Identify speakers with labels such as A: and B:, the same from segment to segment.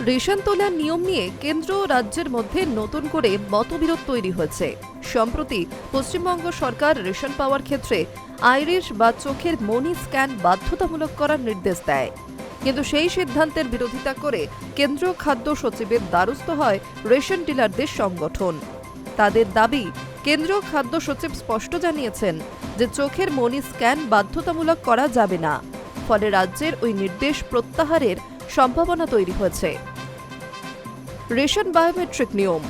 A: Ration তোলার নিয়ম নিয়ে কেন্দ্র ও রাজ্যের মধ্যে নতুন করে মতবিরোধ তৈরি হয়েছে। সম্প্রতি পশ্চিমবঙ্গ সরকার রেশন পাওয়ার ক্ষেত্রে আইরিশ বা চোখের মনি স্ক্যান বাধ্যতামূলক করার নির্দেশ দেয়। কিন্তু সেই সিদ্ধান্তের বিরোধিতা করে কেন্দ্রীয় খাদ্য সচিবের দ্বারস্থ হয় রেশন ডিলারদের সংগঠন। তাদের দাবি, কেন্দ্রীয় খাদ্য সচিব স্পষ্ট জানিয়েছেন যে চোখের মনি স্ক্যান বাধ্যতামূলক করা যাবে না, ফলে রাজ্যের ওই নির্দেশ প্রত্যাহারের সম্ভাবনা তৈরি হয়েছে। রেশন বায়োমেট্রিক নিয়ম।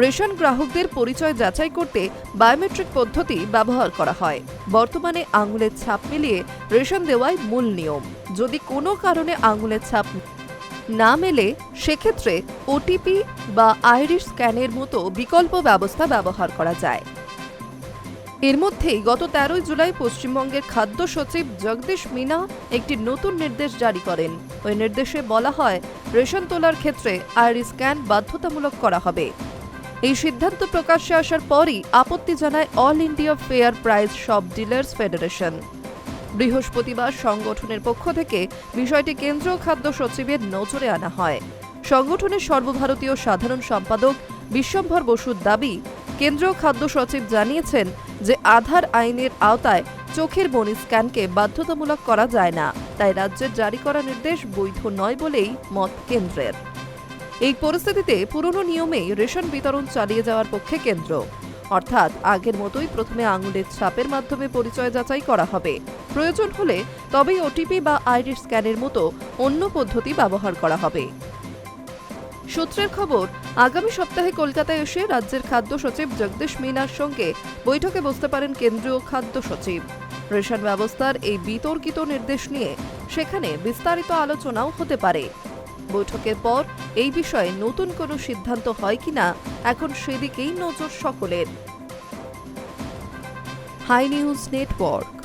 A: রেশন গ্রাহকদের পরিচয় যাচাই করতে বায়োমেট্রিক পদ্ধতি ব্যবহার করা হয়। বর্তমানে আঙুলের ছাপ মিলিয়ে রেশন দেওয়াই মূল নিয়ম। যদি কোনো কারণে আঙুলের ছাপ না মেলে, সেক্ষেত্রে ওটিপি বা আইরিশ স্ক্যানের মতো বিকল্প ব্যবস্থা ব্যবহার করা যায়। এর মধ্যেই গত 13 জুলাই পশ্চিমবঙ্গের খাদ্য সচিব জগদীশ মিনা একটি নতুন নির্দেশ জারি করেন। ওই নির্দেশে বলা হয়, রেশন তোলার ক্ষেত্রে আইরিশ স্ক্যান বাধ্যতামূলক করা হবে। এই সিদ্ধান্ত প্রকাশ্যে আসার পরই আপত্তি জানায় all India fair price shop dealers federation. বৃহস্পতিবার সংগঠনের পক্ষ থেকে বিষয়টি কেন্দ্রীয় খাদ্য সচিবের নজরে আনা হয়। সংগঠনের সর্বভারতীয় সাধারণ সম্পাদক বিশ্বম্ভর বসুর দাবি, কেন্দ্রীয় খাদ্য সচিব জানিয়েছেন যে আধার আইনের আওতায় চোখের মনি স্ক্যানকে বাধ্যতামূলক করা যায় না, তাই রাজ্যের জারি করা নির্দেশ বৈধ নয় বলেই মত কেন্দ্রের। এই পরিস্থিতিতে পুরনো নিয়মেই রেশন বিতরণ চালিয়ে যাওয়ার পক্ষে কেন্দ্র, অর্থাৎ আগের মতোই প্রথমে আঙুলের ছাপের মাধ্যমে পরিচয় যাচাই করা হবে। প্রয়োজন হলে তবেই ওটিপি বা আইরিশ স্ক্যানের মতো অন্য পদ্ধতি ব্যবহার করা হবে। সূত্রের খবর, আগামী সপ্তাহে কলকাতায় এসে রাজ্যের খাদ্য সচিব জগদীশ মিনার সঙ্গে বৈঠকে বসতে পারেন কেন্দ্রীয় খাদ্য সচিব। রেশন ব্যবস্থার এই বিতর্কিত নির্দেশ নিয়ে সেখানে বিস্তারিত আলোচনাও হতে পারে। বৈঠকের পর এই বিষয়ে নতুন কোনো সিদ্ধান্ত হয় কিনা এখন সেদিকেই নজর সকলের। Hi News network.